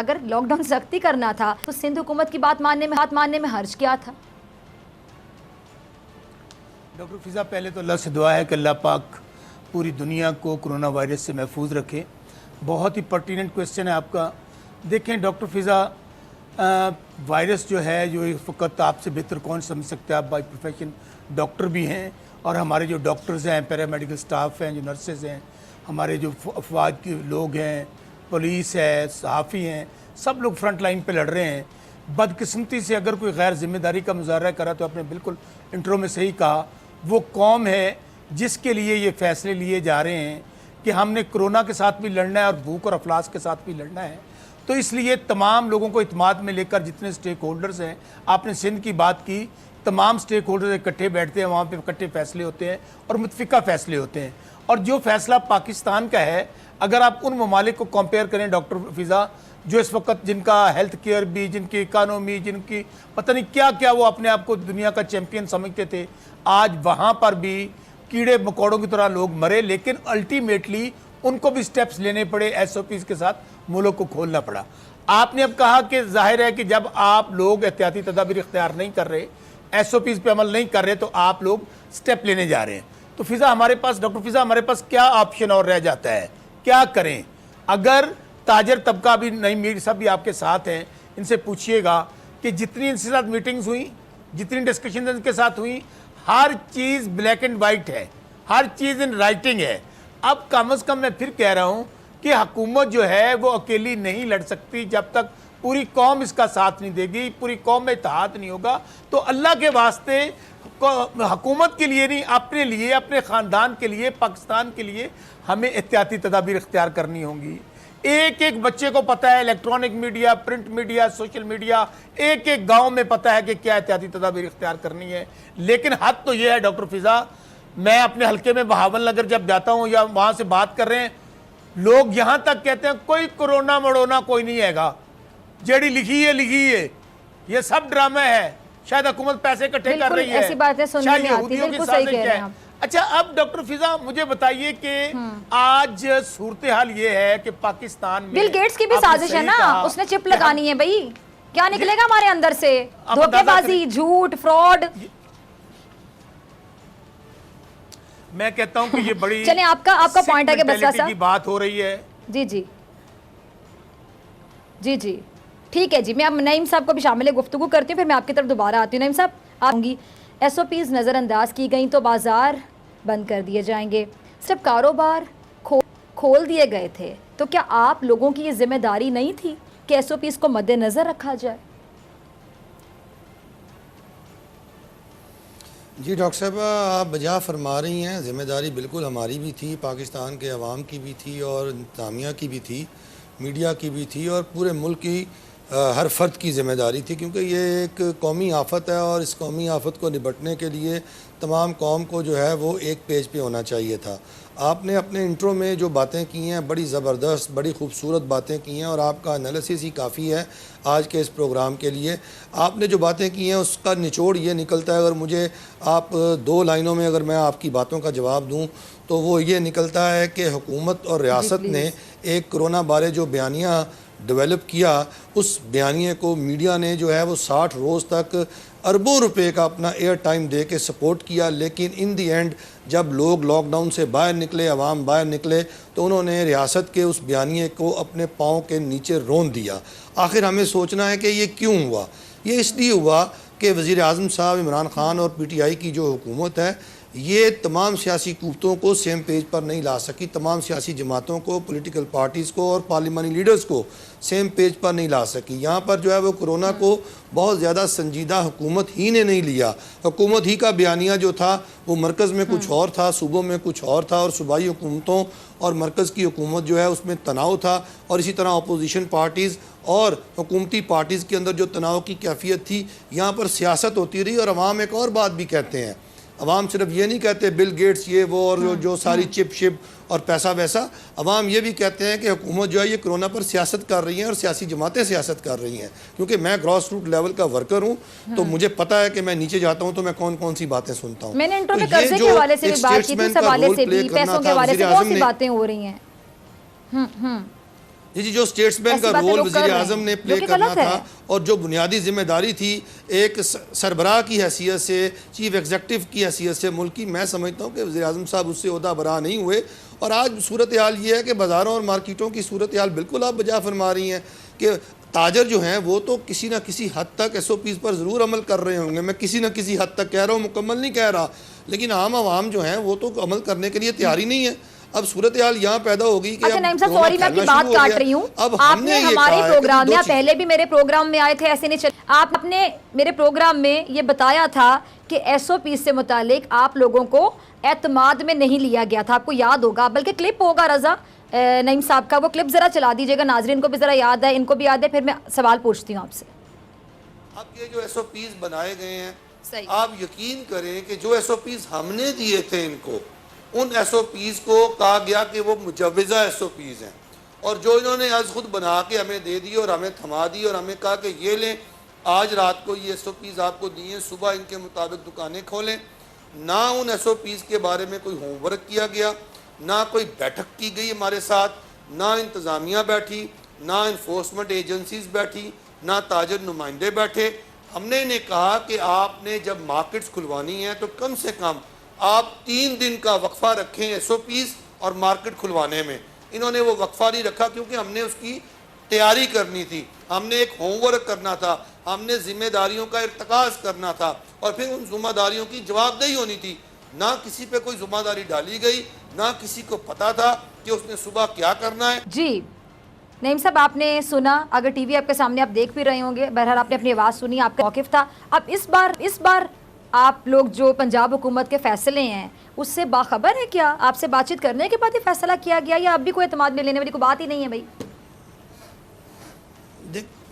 اگر lock down سختی کرنا تھا تو سندھ حکومت کی بات ماننے میں حرج کیا تھا؟ ڈاکٹر فضا، پہلے تو اللہ سے دعا ہے کہ اللہ پاک پوری دنیا کو کرونا وائرس سے محفوظ رکھے. بہت ہی پرٹیننٹ کویسچن ہے آپ کا. دیکھیں ڈاکٹر فضا، وائرس جو ہے جو اس وقت آپ سے بہتر کون سمجھ سکتے ہیں، آپ بائی پروفیشن ڈاکٹر بھی ہیں، اور ہمارے جو ڈاکٹرز ہیں، پیرامیڈیکل سٹاف ہیں، جو نرسز ہیں، ہمارے جو افواج کے لوگ ہیں، پولیس ہے، صحافی ہیں، سب لوگ فرنٹ لائن پہ لڑ رہے ہیں. بدقسمتی سے اگر کوئی غیر ذمہ داری کا مظاہرہ کرا تو آپ نے بالکل انٹرو میں صحیح کہا، وہ قوم ہے جس کے لیے یہ فیصلے لیے جا رہے ہیں کہ ہم نے کرونا کے ساتھ بھی لڑنا ہے اور بھوک اور افلاس کے ساتھ بھی لڑنا ہے. تو اس لیے تمام لوگوں کو اعتماد میں لے کر جتنے سٹیک ہولڈرز ہیں، آپ نے سندھ کی بات کی، تمام سٹیک ہولڈرز اکٹھے بیٹھتے ہیں، وہاں پہ اکٹھے فیصلے ہوتے ہیں اور متفقہ فیصلے ہوتے ہیں. اور جو فیصلہ پاکستان کا ہے، اگر آپ ان ممالک کو کمپیئر کریں ڈاکٹر فضا، جو اس وقت جن کا ہیلتھ کیئر بھی، جن کی اکانومی، جن کی پتہ نہیں کیا کیا وہ اپنے آپ کو دنیا کا چیمپئن سمجھتے تھے، آج وہاں پر بھی کیڑے مکوڑوں کی طرح لوگ مرے، لیکن الٹیمیٹلی ان کو بھی سٹیپس لینے پڑے، ایس او پیز کے ساتھ ملک کو کھولنا پڑا. آپ نے اب کہا کہ ظاہر ہے کہ جب آپ لوگ احتیاطی تدابیر اختیار نہیں کر رہے، ایس او پیز پہ عمل نہیں کر رہے، تو آپ لوگ سٹیپ لینے جا رہے ہیں. تو فضا ہمارے پاس، ڈاکٹر فضا ہمارے پاس کیا آپشن اور رہ جاتا ہے؟ کیا کریں؟ اگر تاجر طبقہ بھی نہیں، میر صاحب بھی آپ کے ساتھ ہیں، ان سے پوچھئے گا کہ جتنی ان کے ساتھ میٹنگز ہوئیں، جتنی ڈسکشن ان کے ساتھ ہوئیں، ہر چیز بلیک اینڈ وائٹ ہے، ہر چیز ان رائٹنگ ہے. اب کم از کم میں پھر کہہ رہا ہوں کہ حکومت جو ہے وہ اکیلی نہیں لڑ سکتی جب تک پوری قوم اس کا ساتھ نہیں دے گی، پوری قوم میں اتحاد نہیں ہوگا. تو اللہ کے واسطے حکومت کے لیے نہیں، اپنے لیے، اپنے خاندان کے لیے، پاکستان کے لیے ہمیں احتیاطی تدابیر اختیار کرنی ہوں گی. ایک ایک بچے کو پتہ ہے، electronic media, print media, social media, ایک ایک گاؤں میں پتہ ہے کہ کیا احتیاطی تدابیر اختیار کرنی ہے. لیکن حد تو یہ ہے ڈاکٹر فضا، میں اپنے حلقے میں بہاول نگر جب جاتا ہوں یا وہاں سے بات کر رہے ہیں، لوگ یہاں تک کہتے ہیں کوئی کرونا مڑونا کوئی نہیں ہے گا، جیڑی لکھی ہے، یہ سب ڈرامہ ہے، شاید حکومت پیسے اکٹھے کر رہی ہے، ایسی باتیں سننے میں آتی ہیں، بالکل صحیح کہہ رہے ہیں آپ. اچھا اب ڈاکٹر فضا مجھے بتائیے کہ آج صورتحال یہ ہے کہ پاکستان میں بل گیٹس کی بھی سازش ہے نا، اس نے چپ لگانی ہے. بھائی کیا نکلے گا ہمارے اندر سے؟ دھوکے بازی، جھوٹ، فراڈ. میں کہتا ہوں کہ یہ بڑی چلیں آپ کا پوائنٹ ہے کہ بسرا صاحب کی بات ہو رہی ہے. جی ٹھیک ہے جی. میں اب نعیم صاحب کو بھی شامل گفتگو کرتی ہوں، پھر میں آپ کی طرف دوبارہ آتی ہوں. نعیم صاحب آؤں گی. ایس او پیز نظر انداز کی گئیں تو بازار بند کر دیے جائیں گے، صرف کاروبار کھول دیے گئے تھے، تو کیا آپ لوگوں کی یہ ذمہ داری نہیں تھی کہ ایس او پیز کو مد نظر رکھا جائے؟ جی ڈاکٹر صاحب آپ بجا فرما رہی ہیں، ذمہ داری بالکل ہماری بھی تھی، پاکستان کے عوام کی بھی تھی اور انتظامیہ کی بھی تھی، میڈیا کی بھی تھی، اور پورے ملک کی ہر فرد کی ذمہ داری تھی، کیونکہ یہ ایک قومی آفت ہے اور اس قومی آفت کو نبٹنے کے لیے تمام قوم کو جو ہے وہ ایک پیج پہ ہونا چاہیے تھا. آپ نے اپنے انٹرو میں جو باتیں کی ہیں بڑی زبردست، بڑی خوبصورت باتیں کی ہیں، اور آپ کا انالیسس ہی کافی ہے آج کے اس پروگرام کے لیے. آپ نے جو باتیں کی ہیں اس کا نچوڑ یہ نکلتا ہے، اگر مجھے آپ 2 لائنوں میں اگر میں آپ کی باتوں کا جواب دوں تو وہ یہ نکلتا ہے کہ حکومت اور ریاست نے ایک کرونا بارے جو بیانیہ ڈیولپ کیا، اس بیانیے کو میڈیا نے جو ہے وہ 60 روز تک اربوں روپے کا اپنا ایئر ٹائم دے کے سپورٹ کیا، لیکن ان دی اینڈ جب لوگ لاک ڈاؤن سے باہر نکلے، عوام باہر نکلے، تو انہوں نے ریاست کے اس بیانیے کو اپنے پاؤں کے نیچے رون دیا. آخر ہمیں سوچنا ہے کہ یہ کیوں ہوا؟ یہ اس لیے ہوا کہ وزیر اعظم صاحب عمران خان اور پی ٹی آئی کی جو حکومت ہے، یہ تمام سیاسی قوتوں کو سیم پیج پر نہیں لا سکی، تمام سیاسی جماعتوں کو، پولیٹیکل پارٹیز کو اور پارلیمانی لیڈرز کو سیم پیج پر نہیں لا سکی. یہاں پر جو ہے وہ کرونا کو بہت زیادہ سنجیدہ حکومت ہی نے نہیں لیا. حکومت ہی کا بیانیہ جو تھا وہ مرکز میں کچھ اور تھا، صوبوں میں کچھ اور تھا، اور صوبائی حکومتوں اور مرکز کی حکومت جو ہے اس میں تناؤ تھا، اور اسی طرح اپوزیشن پارٹیز اور حکومتی پارٹیز کے اندر جو تناؤ کی کیفیت تھی، یہاں پر سیاست ہوتی رہی. اور عوام ایک اور بات بھی کہتے ہیں، عوام صرف یہ نہیں کہتے بل گیٹس یہ وہ اور جو ساری چپ شپ اور پیسہ ویسا، عوام یہ بھی کہتے ہیں کہ حکومت جو ہے یہ کرونا پر سیاست کر رہی ہیں اور سیاسی جماعتیں سیاست کر رہی ہیں. کیونکہ میں گراس روٹ لیول کا ورکر ہوں تو مجھے پتہ ہے کہ میں نیچے جاتا ہوں تو میں کون کون سی باتیں سنتا ہوں. میں نے انٹرو میں قرضے کے حوالے سے بھی بات کی تھی، اس حوالے سے بھی، پیسوں کے حوالے سے بہت سی باتیں ہو رہی ہیں. جی جو اسٹیٹس مین ایسی کا باتیں رول لوگ کر وزیر رہے ہیں، اعظم نے جو پلے کہ کرنا غلط ہے۔ تھا اور جو بنیادی ذمہ داری تھی ایک سربراہ کی حیثیت سے، چیف ایگزیکٹو کی حیثیت سے ملک کی، میں سمجھتا ہوں کہ وزیر اعظم صاحب اس سے عہدہ برآں نہیں ہوئے۔ اور آج صورتحال یہ ہے کہ بازاروں اور مارکیٹوں کی صورتحال بالکل آپ بجا فرما رہی ہیں کہ تاجر جو ہیں وہ تو کسی نہ کسی حد تک ایس او پیز پر ضرور عمل کر رہے ہوں گے، میں کسی نہ کسی حد تک کہہ رہا ہوں، مکمل نہیں کہہ رہا، لیکن عام عوام جو ہیں وہ تو عمل کرنے کے لیے تیاری نہیں ہے۔ اب صورتحال یہاں پیدا ہوگی کہ اچھا اب نعیم صاحب کورونا سوری میں آپ کی پھیلنا بات شروع ہو کاٹ گیا۔ رہی ہوں، اب آپ ہم نے یہ ہمارے کہا ہے کہ پروگرام دو میں، چیزیں، پہلے بھی میرے پروگرام میں آئے تھے، ایسے نہیں چل، آپ اپنے میرے پروگرام میں یہ بتایا تھا کہ ایس او پی سے متعلق آپ لوگوں کو اعتماد میں نہیں لیا گیا تھا، آپ کو یاد ہوگا، بلکہ کلپ ہوگا رضا نعیم صاحب کا، وہ کلپ ذرا چلا دیجیے گا، ناظرین کو بھی ذرا یاد ہے، ان کو بھی یاد ہے، پھر میں سوال پوچھتی ہوں آپ سے۔ اب یہ جو ایس او پیز بنائے گئے ہیں، صحیح۔ آپ یقین کریں کہ جو ایس او پیز ہم نے دیے تھے ان کو، ان ایس او پیز کو کہا گیا کہ وہ مجوزہ ایس او پیز ہیں، اور جو انہوں نے از خود بنا کے ہمیں دے دی اور ہمیں تھما دی اور ہمیں کہا کہ یہ لیں، آج رات کو یہ ایس او پیز آپ کو دیے، صبح ان کے مطابق دکانیں کھولیں۔ نہ ان ایس او پیز کے بارے میں کوئی ہوم ورک کیا گیا، نہ کوئی بیٹھک کی گئی ہمارے ساتھ، نہ انتظامیہ بیٹھی، نہ انفورسمنٹ ایجنسیز بیٹھی، نہ تاجر نمائندے بیٹھے۔ ہم نے انہیں کہا کہ آپ نے جب مارکیٹس کھلوانی ہیں تو کم سے کم آپ 3 دن کا وقفہ رکھیں ایس او پیز اور مارکیٹ کھلوانے میں۔ انہوں نے وہ وقفہ نہیں رکھا کیونکہ ہم نے اس کی تیاری کرنی تھی، ہم نے ایک ہوم ورک کرنا تھا، ہم نے ذمہ داریوں کا ارتکاز کرنا تھا اور پھر ان ذمہ داریوں کی جواب دہی ہونی تھی۔ نہ کسی پہ کوئی ذمہ داری ڈالی گئی، نہ کسی کو پتا تھا کہ اس نے صبح کیا کرنا ہے۔ جی نعیم صاحب آپ نے سنا، اگر ٹی وی آپ کے سامنے آپ دیکھ بھی رہے ہوں گے، بہرحال آپ نے اپنی آواز سنی، آپ کا موقف تھا۔ اب اس بار آپ لوگ جو پنجاب حکومت کے فیصلے ہیں اس سے باخبر ہے کیا؟ آپ سے بات چیت کرنے کے بعد یہ فیصلہ کیا گیا یا اب بھی کوئی اعتماد میں لینے والی کوئی بات ہی نہیں ہے بھائی؟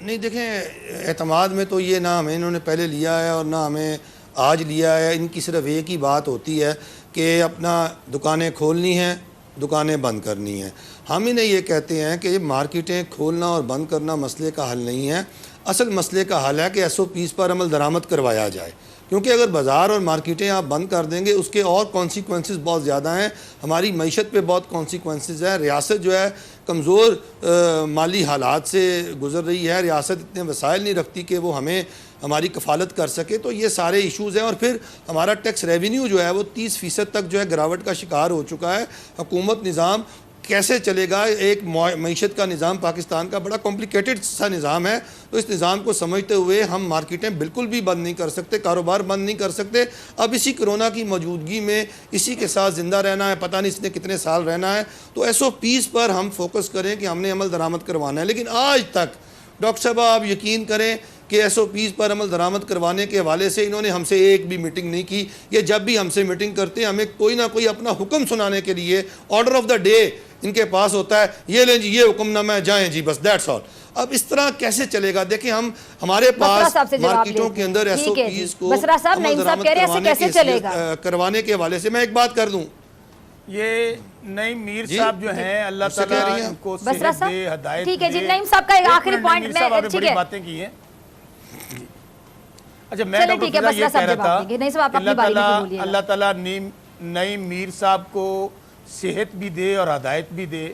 نہیں دیکھیں، اعتماد میں تو یہ نہ ہمیں انہوں نے پہلے لیا ہے اور نہ ہمیں آج لیا ہے۔ ان کی صرف ایک ہی بات ہوتی ہے کہ اپنا دکانیں کھولنی ہیں، دکانیں بند کرنی ہیں۔ ہم انہیں یہ کہتے ہیں کہ مارکیٹیں کھولنا اور بند کرنا مسئلے کا حل نہیں ہے، اصل مسئلے کا حل ہے کہ ایس او پیز پر عمل درآمد کروایا جائے، کیونکہ اگر بازار اور مارکیٹیں آپ بند کر دیں گے اس کے اور کانسیکوینسز بہت زیادہ ہیں، ہماری معیشت پہ بہت کانسیکوینسز ہیں۔ ریاست جو ہے کمزور مالی حالات سے گزر رہی ہے، ریاست اتنے وسائل نہیں رکھتی کہ وہ ہمیں ہماری کفالت کر سکے، تو یہ سارے ایشوز ہیں۔ اور پھر ہمارا ٹیکس ریونیو جو ہے وہ 30% تک جو ہے گراوٹ کا شکار ہو چکا ہے۔ حکومت نظام کیسے چلے گا؟ ایک معیشت کا نظام پاکستان کا بڑا کمپلیکیٹڈ سا نظام ہے، تو اس نظام کو سمجھتے ہوئے ہم مارکیٹیں بالکل بھی بند نہیں کر سکتے، کاروبار بند نہیں کر سکتے۔ اب اسی کرونا کی موجودگی میں اسی کے ساتھ زندہ رہنا ہے، پتہ نہیں اس نے کتنے سال رہنا ہے، تو ایس او پیز پر ہم فوکس کریں کہ ہم نے عمل درآمد کروانا ہے۔ لیکن آج تک ڈاکٹر صاحب آپ یقین کریں کہ ایس او پیز پر عمل درآمد کروانے کے حوالے سے انہوں نے ہم سے ایک بھی میٹنگ نہیں کی۔ یہ جب بھی ہم سے میٹنگ کرتے ہیں ہمیں کوئی نہ کوئی اپنا حکم سنانے کے لیے آرڈر آف دا ڈے ان کے پاس ہوتا ہے، یہ لیں جی یہ حکم نامہ ہے، جائیں جی بس دیٹس آل۔ اب اس طرح کیسے چلے گا؟ دیکھیں ہمارے پاس مارکیٹوں کے اندر ایس او پیز کو عمل درآمد کروانے کے حوالے سے میں ایک بات کر دوں، یہ نعیم میر صاحب جو ہیں اللہ مجھ سے کہہ تعالیٰ رہی ہیں ان کو بسرا صحت دے، صاحب ہدایت ٹھیک ہے جی، دے۔ نعیم صاحب کا ایک آخری منٹ، پوائنٹ نعیم صاحب آپ نے ٹھیک بڑی ہے باتیں کی ہیں۔ اچھا میں چلیں ڈاکٹر ٹھیک ہے، فضا بسرا یہ صاحب کہہ رہا جواب تھا دیں گے۔ نعیم صاحب آپ کہ اپنی باری میں بولیے گا۔ اللہ تعالیٰ نعیم میر صاحب کو صحت بھی دے اور ہدایت بھی دے۔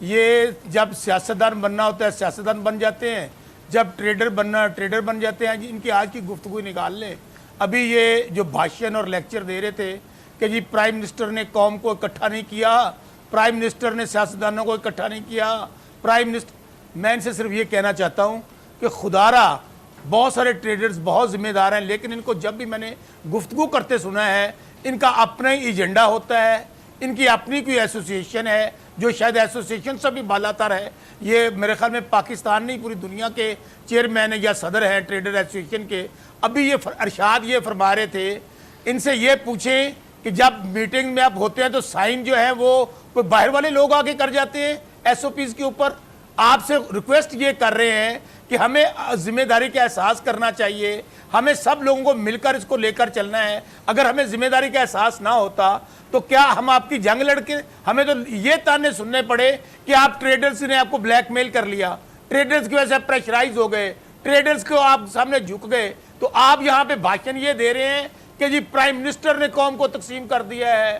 یہ جب سیاستدان بننا ہوتا ہے سیاستدان بن جاتے ہیں، جب ٹریڈر بننا ٹریڈر بن جاتے ہیں۔ ان کی آج کی گفتگو نکال لیں، ابھی یہ جو بھاشن اور لیکچر دے رہے تھے کہ جی پرائم منسٹر نے قوم کو اکٹھا نہیں کیا، پرائم منسٹر نے سیاستدانوں کو اکٹھا نہیں کیا، پرائم منسٹر، میں ان سے صرف یہ کہنا چاہتا ہوں کہ خدارہ بہت سارے ٹریڈرز بہت ذمہ دار ہیں، لیکن ان کو جب بھی میں نے گفتگو کرتے سنا ہے ان کا اپنا ہی ایجنڈا ہوتا ہے، ان کی اپنی کوئی ایسوسیشن ہے جو شاید ایسوسیشن سے بھی بالا تر ہے۔ یہ میرے خیال میں پاکستان نہیں پوری دنیا کے چیئرمین یا صدر ہیں ٹریڈر ایسوسیشن کے۔ ابھی یہ ارشاد یہ فرما رہے تھے، ان سے یہ پوچھیں کہ جب میٹنگ میں آپ ہوتے ہیں تو سائن جو ہے وہ کوئی باہر والے لوگ آگے کر جاتے ہیں ایس او پیز کے اوپر۔ آپ سے ریکویسٹ یہ کر رہے ہیں کہ ہمیں ذمہ داری کا احساس کرنا چاہیے، ہمیں سب لوگوں کو مل کر اس کو لے کر چلنا ہے۔ اگر ہمیں ذمہ داری کا احساس نہ ہوتا تو کیا ہم آپ کی جنگ لڑ کے، ہمیں تو یہ تانے سننے پڑے کہ آپ ٹریڈرز نے آپ کو بلیک میل کر لیا، ٹریڈرز کی وجہ سے پریشرائز ہو گئے، ٹریڈرز کو آپ سامنے جھک گئے، تو آپ یہاں پہ بھاشن یہ دے رہے ہیں کہ جی پرائم منسٹر نے قوم کو تقسیم کر دیا ہے،